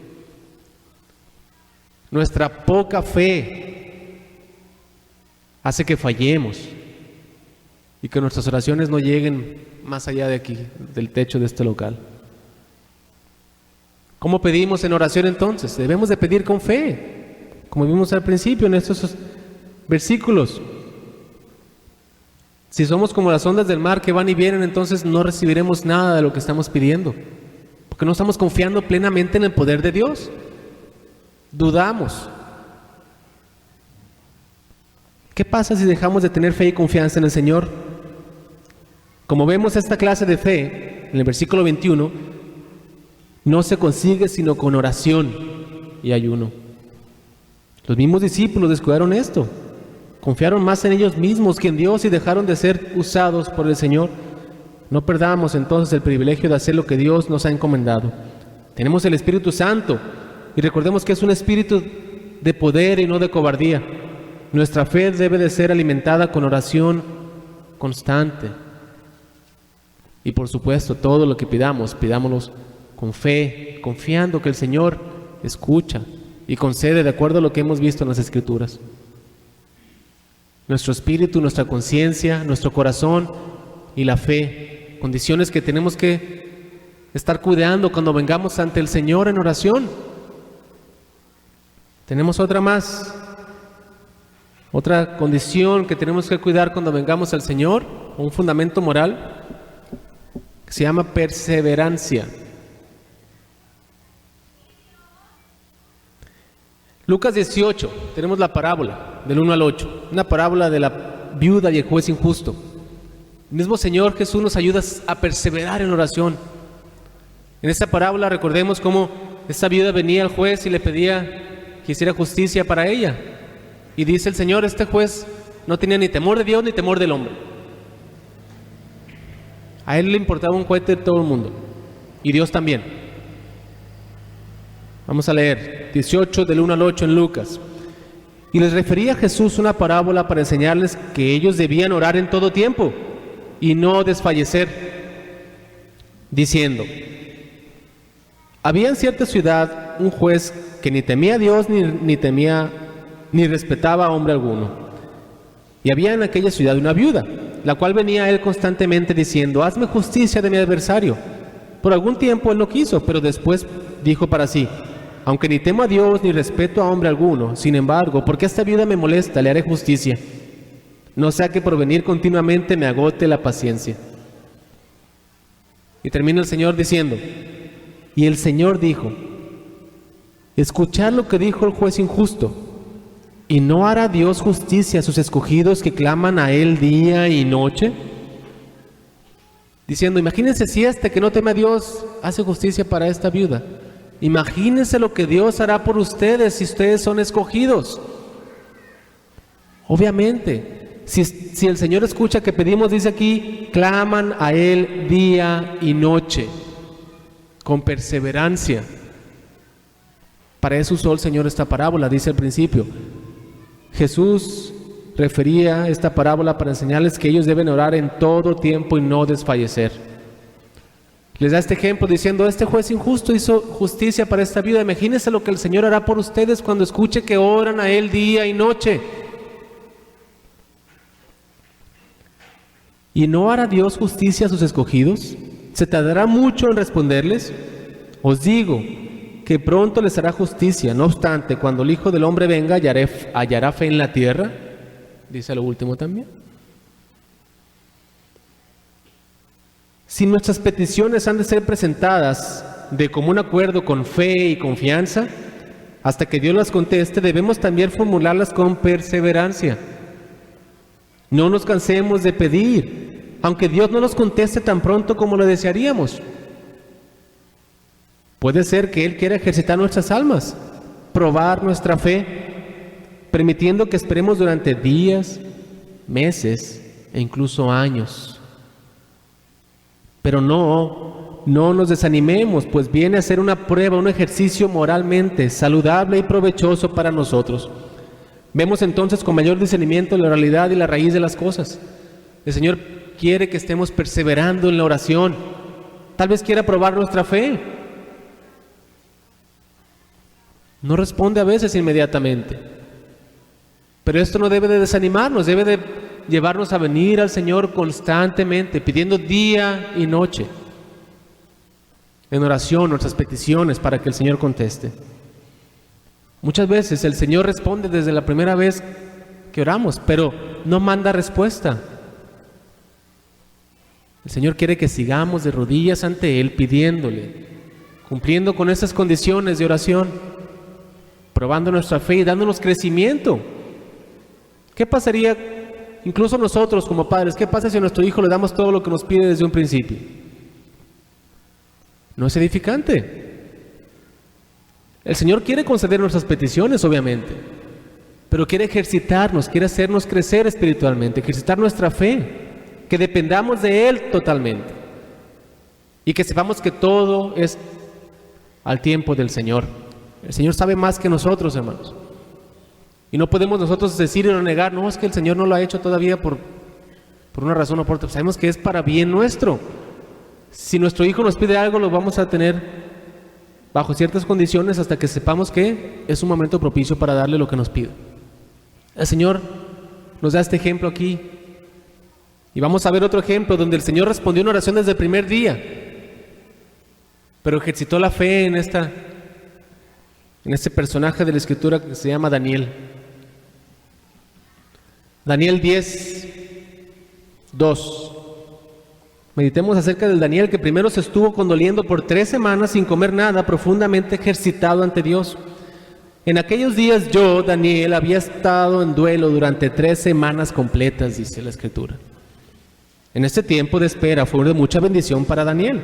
Nuestra poca fe hace que fallemos y que nuestras oraciones no lleguen más allá de aquí, del techo de este local. ¿Cómo pedimos en oración entonces? Debemos de pedir con fe, como vimos al principio en estos versículos. Si somos como las ondas del mar que van y vienen, entonces no recibiremos nada de lo que estamos pidiendo, porque no estamos confiando plenamente en el poder de Dios. Dudamos. ¿Qué pasa si dejamos de tener fe y confianza en el Señor? Como vemos, esta clase de fe, en el versículo 21, no se consigue sino con oración y ayuno. Los mismos discípulos descuidaron esto. Confiaron más en ellos mismos que en Dios y dejaron de ser usados por el Señor. No perdamos entonces el privilegio de hacer lo que Dios nos ha encomendado. Tenemos el Espíritu Santo y recordemos que es un espíritu de poder y no de cobardía. Nuestra fe debe de ser alimentada con oración constante. Y por supuesto, todo lo que pidamos, pidámoslo con fe, confiando que el Señor escucha y concede de acuerdo a lo que hemos visto en las Escrituras. Nuestro espíritu, nuestra conciencia, nuestro corazón y la fe, condiciones que tenemos que estar cuidando cuando vengamos ante el Señor en oración. Tenemos otra más, otra condición que tenemos que cuidar cuando vengamos al Señor, un fundamento moral que se llama perseverancia. Lucas 18, tenemos la parábola del 1 al 8, una parábola de la viuda y el juez injusto. El mismo Señor Jesús nos ayuda a perseverar en oración. En esta parábola recordemos cómo esta viuda venía al juez y le pedía que hiciera justicia para ella. Y dice el Señor, este juez no tenía ni temor de Dios ni temor del hombre. A él le importaba un cohete de todo el mundo, y Dios también. Vamos a leer 18 del 1 al 8 en Lucas. Y les refería a Jesús una parábola para enseñarles que ellos debían orar en todo tiempo y no desfallecer, diciendo: había en cierta ciudad un juez que ni temía a Dios ni respetaba a hombre alguno. Y había en aquella ciudad una viuda, la cual venía a él constantemente diciendo: hazme justicia de mi adversario. Por algún tiempo él no quiso, pero después dijo para sí: aunque ni temo a Dios ni respeto a hombre alguno, sin embargo, porque esta viuda me molesta, le haré justicia, no sea que por venir continuamente me agote la paciencia. Y termina el Señor diciendo: y el Señor dijo: escuchad lo que dijo el juez injusto, ¿y no hará Dios justicia a sus escogidos que claman a Él día y noche? Diciendo, imagínense si este que no teme a Dios hace justicia para esta viuda. Imagínense lo que Dios hará por ustedes si ustedes son escogidos. Obviamente, si el Señor escucha que pedimos, dice aquí, claman a Él día y noche, con perseverancia. Para eso usó el Señor esta parábola, dice al principio. Jesús refería esta parábola para enseñarles que ellos deben orar en todo tiempo y no desfallecer. Les da este ejemplo diciendo: este juez injusto hizo justicia para esta viuda. Imagínense lo que el Señor hará por ustedes cuando escuche que oran a Él día y noche. ¿Y no hará Dios justicia a sus escogidos? ¿Se tardará mucho en responderles? Os digo que pronto les hará justicia. No obstante, cuando el Hijo del Hombre venga, ¿hallará fe en la tierra? Dice lo último también. Si nuestras peticiones han de ser presentadas de común acuerdo con fe y confianza, hasta que Dios las conteste, debemos también formularlas con perseverancia. No nos cansemos de pedir, aunque Dios no nos conteste tan pronto como lo desearíamos. Puede ser que Él quiera ejercitar nuestras almas, probar nuestra fe, permitiendo que esperemos durante días, meses e incluso años. Pero no nos desanimemos, pues viene a ser una prueba, un ejercicio moralmente saludable y provechoso para nosotros. Vemos entonces con mayor discernimiento la realidad y la raíz de las cosas. El Señor quiere que estemos perseverando en la oración. Tal vez quiera probar nuestra fe. No responde a veces inmediatamente. Pero esto no debe de desanimarnos, debe de llevarnos a venir al Señor constantemente, pidiendo día y noche, en oración, nuestras peticiones para que el Señor conteste. Muchas veces el Señor responde desde la primera vez que oramos, pero no manda respuesta. El Señor quiere que sigamos de rodillas ante Él, pidiéndole, cumpliendo con esas condiciones de oración, probando nuestra fe y dándonos crecimiento. ¿Qué pasaría, incluso nosotros como padres, qué pasa si a nuestro hijo le damos todo lo que nos pide desde un principio? No es edificante. El Señor quiere conceder nuestras peticiones, obviamente, pero quiere ejercitarnos, quiere hacernos crecer espiritualmente, ejercitar nuestra fe, que dependamos de Él totalmente y que sepamos que todo es al tiempo del Señor. El Señor sabe más que nosotros, hermanos. Y no podemos nosotros decir y negar, no, es que el Señor no lo ha hecho todavía por una razón o por otra. Sabemos que es para bien nuestro. Si nuestro hijo nos pide algo, lo vamos a tener bajo ciertas condiciones hasta que sepamos que es un momento propicio para darle lo que nos pide. El Señor nos da este ejemplo aquí. Y vamos a ver otro ejemplo donde el Señor respondió una oración desde el primer día, pero ejercitó la fe en este personaje de la Escritura que se llama Daniel. Daniel 10:2. Meditemos acerca del Daniel que primero se estuvo condoliendo por 3 semanas sin comer nada, profundamente ejercitado ante Dios. En aquellos días yo, Daniel, había estado en duelo durante 3 semanas completas, dice la Escritura. En este tiempo de espera fue de mucha bendición para Daniel.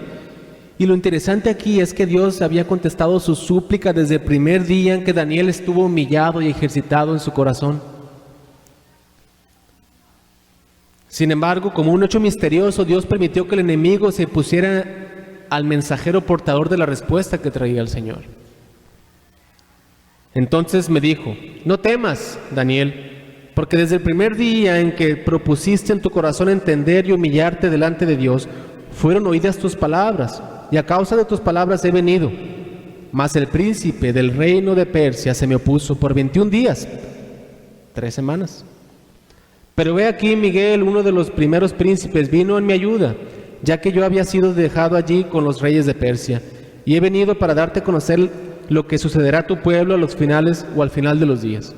Y lo interesante aquí es que Dios había contestado su súplica desde el primer día en que Daniel estuvo humillado y ejercitado en su corazón. Sin embargo, como un hecho misterioso, Dios permitió que el enemigo se pusiera al mensajero portador de la respuesta que traía el Señor. Entonces me dijo: no temas, Daniel, porque desde el primer día en que propusiste en tu corazón entender y humillarte delante de Dios, fueron oídas tus palabras, y a causa de tus palabras he venido. Mas el príncipe del reino de Persia se me opuso por 21 días, 3 semanas. Pero he aquí, Miguel, uno de los primeros príncipes, vino en mi ayuda, ya que yo había sido dejado allí con los reyes de Persia, y he venido para darte a conocer lo que sucederá a tu pueblo al final de los días.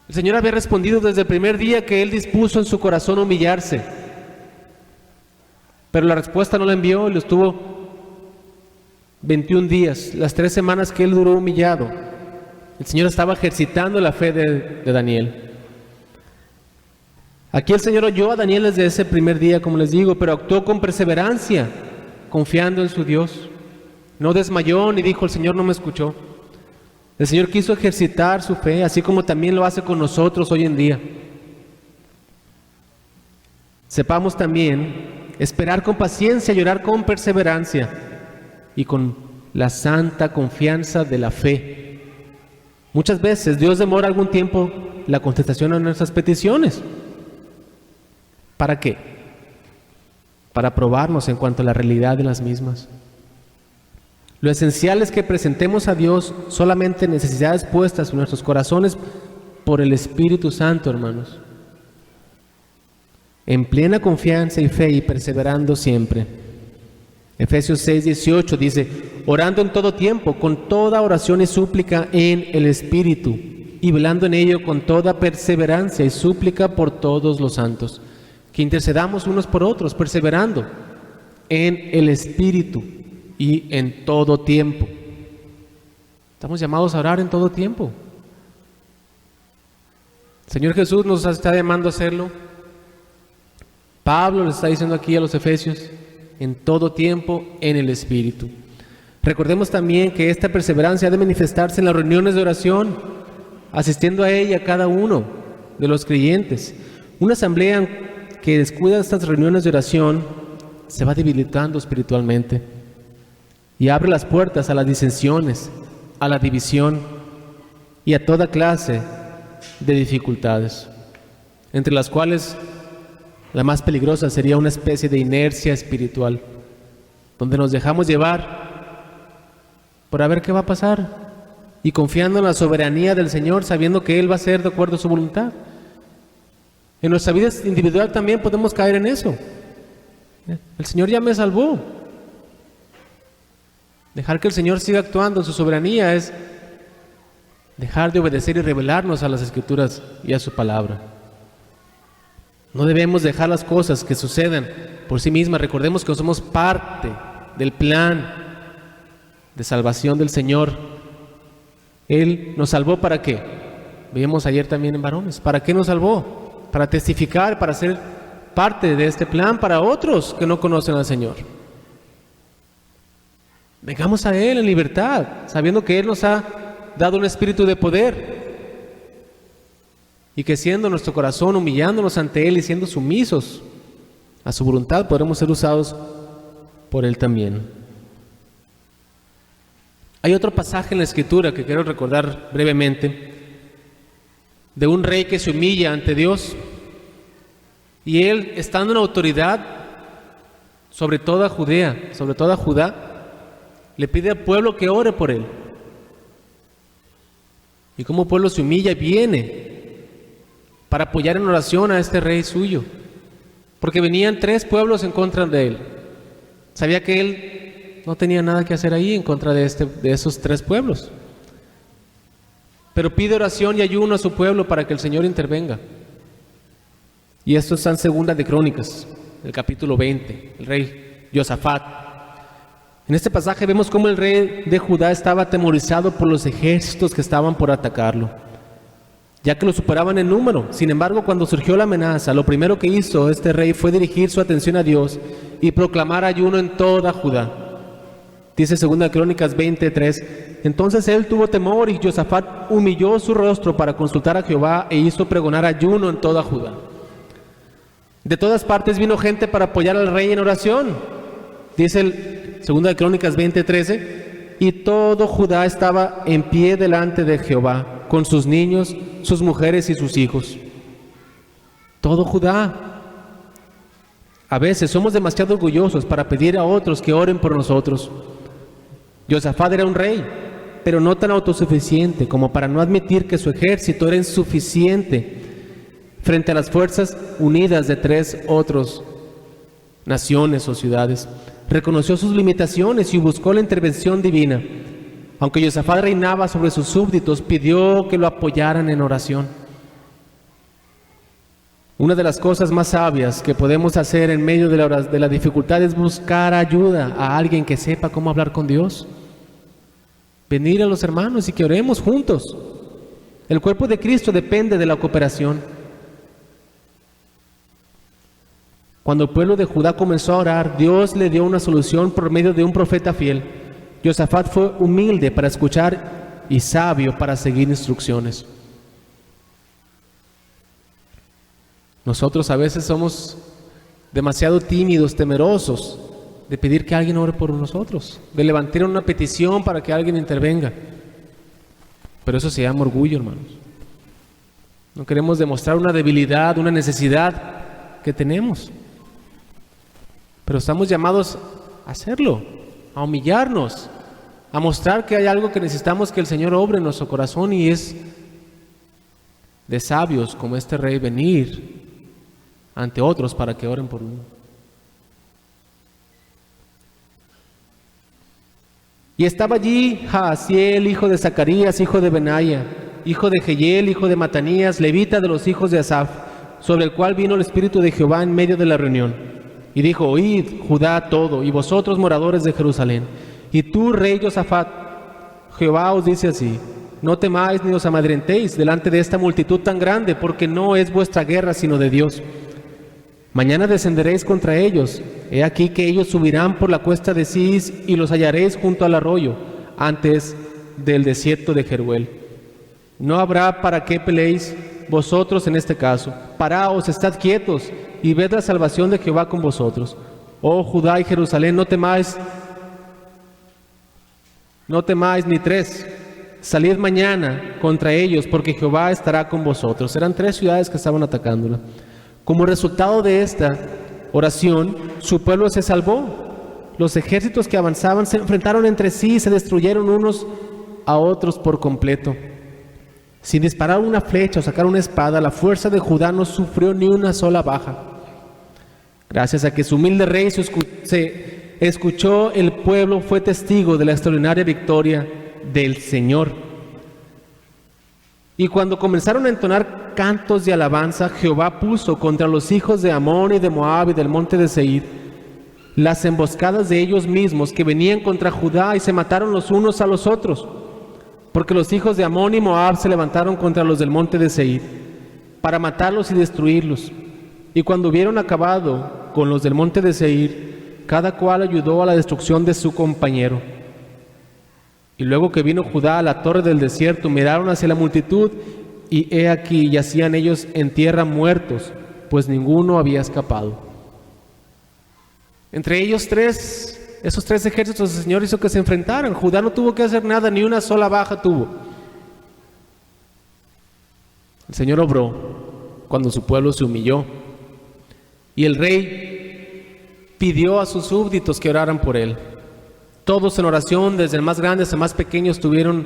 El Señor había respondido desde el primer día que Él dispuso en su corazón humillarse, pero la respuesta no la envió y lo estuvo 21 días, las 3 semanas que Él duró humillado. El Señor estaba ejercitando la fe de Daniel. Aquí el Señor oyó a Daniel desde ese primer día, como les digo, pero actuó con perseverancia, confiando en su Dios. No desmayó ni dijo: el Señor no me escuchó. El Señor quiso ejercitar su fe, así como también lo hace con nosotros hoy en día. Sepamos también esperar con paciencia, llorar con perseverancia y con la santa confianza de la fe. Muchas veces Dios demora algún tiempo la contestación a nuestras peticiones. ¿Para qué? Para probarnos en cuanto a la realidad de las mismas. Lo esencial es que presentemos a Dios solamente necesidades puestas en nuestros corazones por el Espíritu Santo, hermanos, en plena confianza y fe y perseverando siempre. Efesios 6:18 dice: orando en todo tiempo, con toda oración y súplica en el Espíritu, y velando en ello con toda perseverancia y súplica por todos los santos. Que intercedamos unos por otros, perseverando en el Espíritu y en todo tiempo. Estamos llamados a orar en todo tiempo. El Señor Jesús nos está llamando a hacerlo. Pablo le está diciendo aquí a los efesios: en todo tiempo en el Espíritu. Recordemos también que esta perseverancia ha de manifestarse en las reuniones de oración, asistiendo a ella cada uno de los creyentes. Una asamblea que descuida estas reuniones de oración se va debilitando espiritualmente y abre las puertas a las disensiones, a la división y a toda clase de dificultades, entre las cuales la más peligrosa sería una especie de inercia espiritual, donde nos dejamos llevar por a ver qué va a pasar y confiando en la soberanía del Señor, sabiendo que Él va a hacer de acuerdo a su voluntad. En nuestra vida individual también podemos caer en eso. El Señor ya me salvó. Dejar que el Señor siga actuando en su soberanía es dejar de obedecer y rebelarnos a las Escrituras y a su palabra. No debemos dejar las cosas que sucedan por sí mismas. Recordemos que somos parte del plan de salvación del Señor. Él nos salvó ¿para qué? Veíamos ayer también en varones. ¿Para qué nos salvó? Para testificar, para ser parte de este plan para otros que no conocen al Señor. Vengamos a Él en libertad, sabiendo que Él nos ha dado un espíritu de poder y que siendo nuestro corazón humillándonos ante Él y siendo sumisos a su voluntad, podremos ser usados por Él también. Hay otro pasaje en la Escritura que quiero recordar brevemente, de un rey que se humilla ante Dios y él, estando en autoridad sobre toda Judea, sobre toda Judá, Le pide al pueblo que ore por él. Y como el pueblo se humilla y viene para apoyar en oración a este rey suyo. Porque venían 3 pueblos en contra de él. Sabía que él no tenía nada que hacer ahí en contra de esos 3 pueblos. Pero pide oración y ayuno a su pueblo para que el Señor intervenga. Y esto está en Segunda de Crónicas, el capítulo 20, el rey Josafat. En este pasaje vemos cómo el rey de Judá estaba atemorizado por los ejércitos que estaban por atacarlo, ya que lo superaban en número. Sin embargo, cuando surgió la amenaza, lo primero que hizo este rey fue dirigir su atención a Dios y proclamar ayuno en toda Judá. Dice 2 Crónicas 20:3, entonces él tuvo temor y Josafat humilló su rostro para consultar a Jehová e hizo pregonar ayuno en toda Judá. De todas partes vino gente para apoyar al rey en oración. Dice el 2 Crónicas 20:13, y todo Judá estaba en pie delante de Jehová, con sus niños, sus mujeres y sus hijos. Todo Judá. A veces somos demasiado orgullosos para pedir a otros que oren por nosotros. Josafat era un rey, pero no tan autosuficiente como para no admitir que su ejército era insuficiente frente a las fuerzas unidas de 3 otras naciones o ciudades. Reconoció sus limitaciones y buscó la intervención divina. Aunque Josafat reinaba sobre sus súbditos, pidió que lo apoyaran en oración. Una de las cosas más sabias que podemos hacer en medio de la dificultad es buscar ayuda a alguien que sepa cómo hablar con Dios. Venir a los hermanos y que oremos juntos. El cuerpo de Cristo depende de la cooperación. Cuando el pueblo de Judá comenzó a orar, Dios le dio una solución por medio de un profeta fiel. Josafat fue humilde para escuchar y sabio para seguir instrucciones. Nosotros a veces somos demasiado tímidos, temerosos de pedir que alguien ore por nosotros, de levantar una petición para que alguien intervenga. Pero eso se llama orgullo, hermanos. No queremos demostrar una debilidad, una necesidad que tenemos. Pero estamos llamados a hacerlo, a humillarnos, a mostrar que hay algo que necesitamos que el Señor obre en nuestro corazón, y es de sabios como este rey venir ante otros para que oren por uno. Y estaba allí Jaasiel, hijo de Zacarías, hijo de Benaya, hijo de Jehiel, hijo de Matanías, levita de los hijos de Asaf, sobre el cual vino el Espíritu de Jehová en medio de la reunión. Y dijo: oíd, Judá todo, y vosotros moradores de Jerusalén, y tú, rey Josafat, Jehová os dice así: no temáis ni os amedrentéis delante de esta multitud tan grande, porque no es vuestra guerra sino de Dios. Mañana descenderéis contra ellos. He aquí que ellos subirán por la cuesta de Cis y los hallaréis junto al arroyo, antes del desierto de Jeruel. No habrá para qué peleéis vosotros en este caso. Paraos, estad quietos, y ved la salvación de Jehová con vosotros. Oh Judá y Jerusalén, no temáis ni 3. Salid mañana contra ellos, porque Jehová estará con vosotros. Eran 3 ciudades que estaban atacándola. Como resultado de esta oración, su pueblo se salvó. Los ejércitos que avanzaban se enfrentaron entre sí y se destruyeron unos a otros por completo. Sin disparar una flecha o sacar una espada, la fuerza de Judá no sufrió ni una sola baja. Gracias a que su humilde rey se escuchó, el pueblo fue testigo de la extraordinaria victoria del Señor. Y cuando comenzaron a entonar cantos de alabanza, Jehová puso contra los hijos de Amón y de Moab y del monte de Seir las emboscadas de ellos mismos que venían contra Judá, y se mataron los unos a los otros, porque los hijos de Amón y Moab se levantaron contra los del monte de Seir para matarlos y destruirlos. Y cuando hubieron acabado con los del monte de Seir, cada cual ayudó a la destrucción de su compañero. Y luego que vino Judá a la torre del desierto, miraron hacia la multitud, y he aquí yacían ellos en tierra muertos, pues ninguno había escapado. Entre ellos esos 3 ejércitos, el Señor hizo que se enfrentaran. Judá no tuvo que hacer nada, ni una sola baja tuvo. El Señor obró cuando su pueblo se humilló, y el rey pidió a sus súbditos que oraran por él. Todos en oración, desde el más grande hasta el más pequeño, estuvieron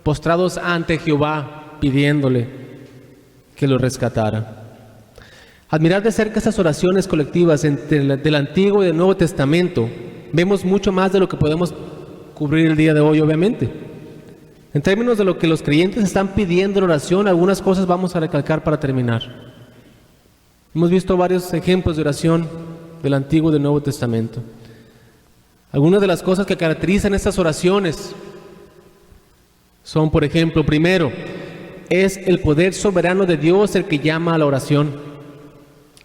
postrados ante Jehová, pidiéndole que los rescatara. Admirar de cerca estas oraciones colectivas del Antiguo y del Nuevo Testamento, vemos mucho más de lo que podemos cubrir el día de hoy, obviamente. En términos de lo que los creyentes están pidiendo en oración, algunas cosas vamos a recalcar para terminar. Hemos visto varios ejemplos de oración del Antiguo y del Nuevo Testamento. Algunas de las cosas que caracterizan estas oraciones son, por ejemplo, primero, es el poder soberano de Dios el que llama a la oración.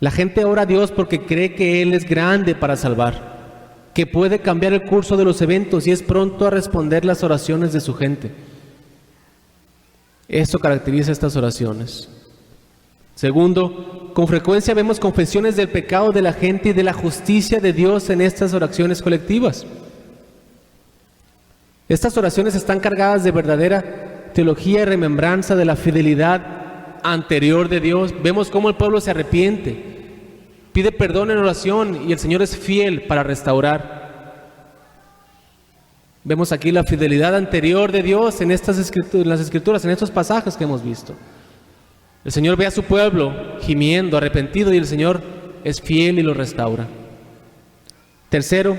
La gente ora a Dios porque cree que Él es grande para salvar, que puede cambiar el curso de los eventos y es pronto a responder las oraciones de su gente. Esto caracteriza estas oraciones. Segundo, con frecuencia vemos confesiones del pecado de la gente y de la justicia de Dios en estas oraciones colectivas. Estas oraciones están cargadas de verdadera teología y remembranza de la fidelidad anterior de Dios. Vemos cómo el pueblo se arrepiente, pide perdón en oración y el Señor es fiel para restaurar. Vemos aquí la fidelidad anterior de Dios en las Escrituras, en estos pasajes que hemos visto. El Señor ve a su pueblo gimiendo, arrepentido, y el Señor es fiel y lo restaura. Tercero,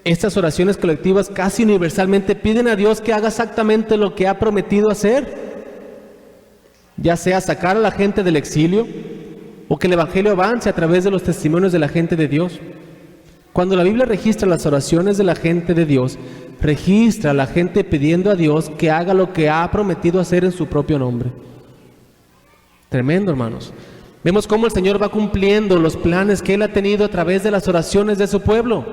estas oraciones colectivas casi universalmente piden a Dios que haga exactamente lo que ha prometido hacer, ya sea sacar a la gente del exilio o que el Evangelio avance a través de los testimonios de la gente de Dios. Cuando la Biblia registra las oraciones de la gente de Dios, registra a la gente pidiendo a Dios que haga lo que ha prometido hacer en su propio nombre. Tremendo, hermanos. Vemos cómo el Señor va cumpliendo los planes que Él ha tenido a través de las oraciones de su pueblo.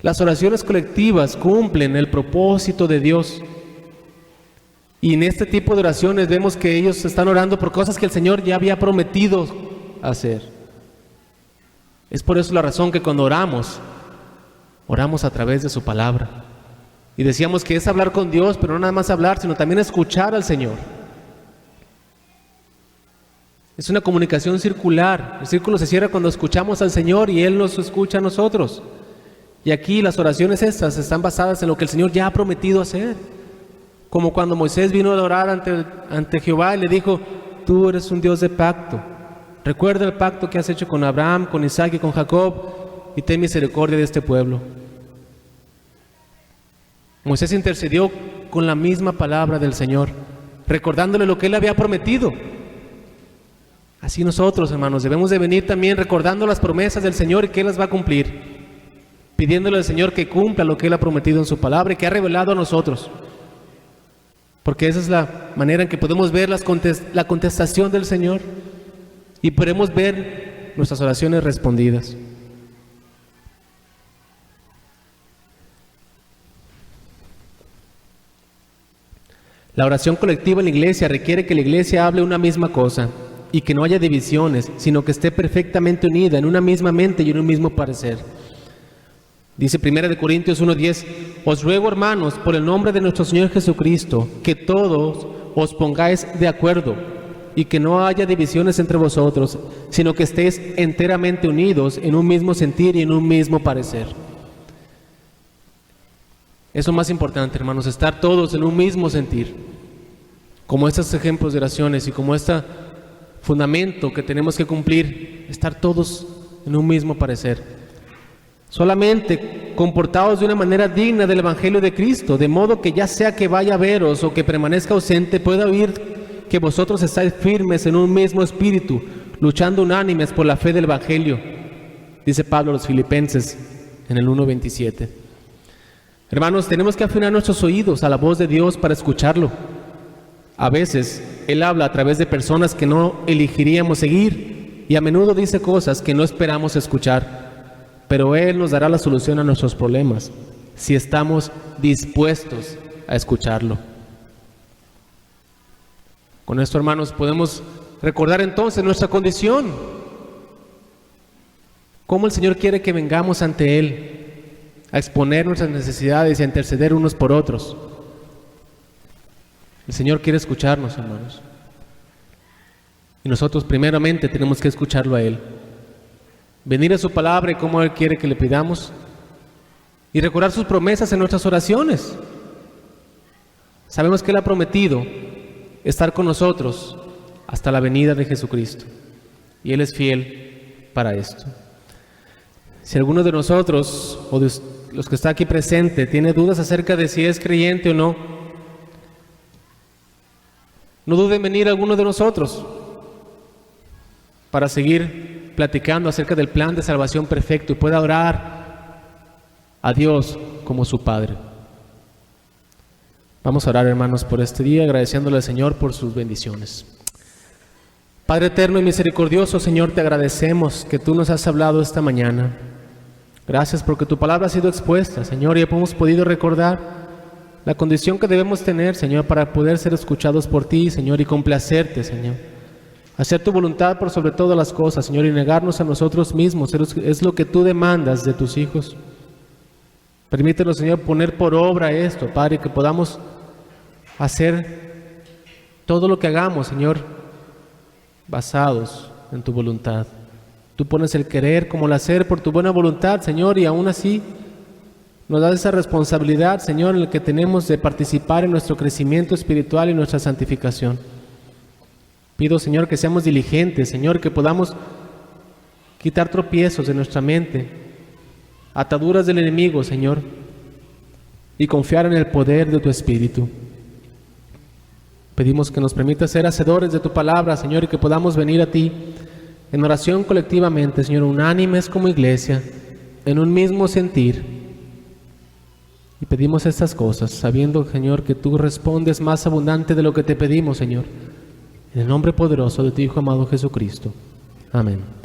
Las oraciones colectivas cumplen el propósito de Dios. Y en este tipo de oraciones vemos que ellos están orando por cosas que el Señor ya había prometido hacer. Es por eso la razón que cuando oramos a través de su palabra. Y decíamos que es hablar con Dios, pero no nada más hablar, sino también escuchar al Señor. Es una comunicación circular. El círculo se cierra cuando escuchamos al Señor y Él nos escucha a nosotros. Y aquí las oraciones estas están basadas en lo que el Señor ya ha prometido hacer. Como cuando Moisés vino a orar ante Jehová y le dijo: tú eres un Dios de pacto. Recuerda el pacto que has hecho con Abraham, con Isaac y con Jacob, y ten misericordia de este pueblo. Moisés intercedió con la misma palabra del Señor, recordándole lo que Él había prometido. Así nosotros, hermanos, debemos de venir también recordando las promesas del Señor y que Él las va a cumplir, pidiéndole al Señor que cumpla lo que Él ha prometido en su palabra y que ha revelado a nosotros. Porque esa es la manera en que podemos ver la contestación del Señor y podemos ver nuestras oraciones respondidas. La oración colectiva en la iglesia requiere que la iglesia hable una misma cosa y que no haya divisiones, sino que esté perfectamente unida en una misma mente y en un mismo parecer. Dice 1 Corintios 1:10: os ruego, hermanos, por el nombre de nuestro Señor Jesucristo, que todos os pongáis de acuerdo y que no haya divisiones entre vosotros, sino que estéis enteramente unidos en un mismo sentir y en un mismo parecer. Eso es más importante, hermanos, estar todos en un mismo sentir. Como estos ejemplos de oraciones y como este fundamento que tenemos que cumplir, estar todos en un mismo parecer. Solamente comportados de una manera digna del Evangelio de Cristo, de modo que ya sea que vaya a veros o que permanezca ausente, pueda oír que vosotros estáis firmes en un mismo espíritu, luchando unánimes por la fe del Evangelio, dice Pablo a los Filipenses en el 1:27. Hermanos, tenemos que afinar nuestros oídos a la voz de Dios para escucharlo. A veces Él habla a través de personas que no elegiríamos seguir y a menudo dice cosas que no esperamos escuchar, pero Él nos dará la solución a nuestros problemas si estamos dispuestos a escucharlo. Con esto, hermanos, podemos recordar entonces nuestra condición, cómo el Señor quiere que vengamos ante Él a exponer nuestras necesidades y a interceder unos por otros. El Señor quiere escucharnos, hermanos. Y nosotros primeramente tenemos que escucharlo a Él. Venir a su palabra y cómo Él quiere que le pidamos y recordar sus promesas en nuestras oraciones. Sabemos que Él ha prometido estar con nosotros hasta la venida de Jesucristo, y Él es fiel para esto. Si alguno de nosotros o de los que está aquí presente tiene dudas acerca de si es creyente o no, no duden en venir a alguno de nosotros para seguir platicando acerca del plan de salvación perfecto y pueda orar a Dios como su Padre. Vamos a orar, hermanos, por este día, agradeciéndole al Señor por sus bendiciones. Padre eterno y misericordioso, Señor, te agradecemos que tú nos has hablado esta mañana. Gracias porque tu palabra ha sido expuesta, Señor, y hemos podido recordar la condición que debemos tener, Señor, para poder ser escuchados por ti, Señor, y complacerte, Señor. Hacer tu voluntad por sobre todas las cosas, Señor, y negarnos a nosotros mismos es lo que tú demandas de tus hijos. Permítenos, Señor, poner por obra esto, Padre, que podamos hacer todo lo que hagamos, Señor, basados en tu voluntad. Tú pones el querer como el hacer por tu buena voluntad, Señor, y aún así nos das esa responsabilidad, Señor, en la que tenemos de participar en nuestro crecimiento espiritual y nuestra santificación. Pido, Señor, que seamos diligentes, Señor, que podamos quitar tropiezos de nuestra mente, ataduras del enemigo, Señor, y confiar en el poder de tu Espíritu. Pedimos que nos permitas ser hacedores de tu palabra, Señor, y que podamos venir a ti en oración colectivamente, Señor, unánimes como iglesia, en un mismo sentir. Y pedimos estas cosas, sabiendo, Señor, que tú respondes más abundante de lo que te pedimos, Señor. En el nombre poderoso de tu Hijo amado Jesucristo. Amén.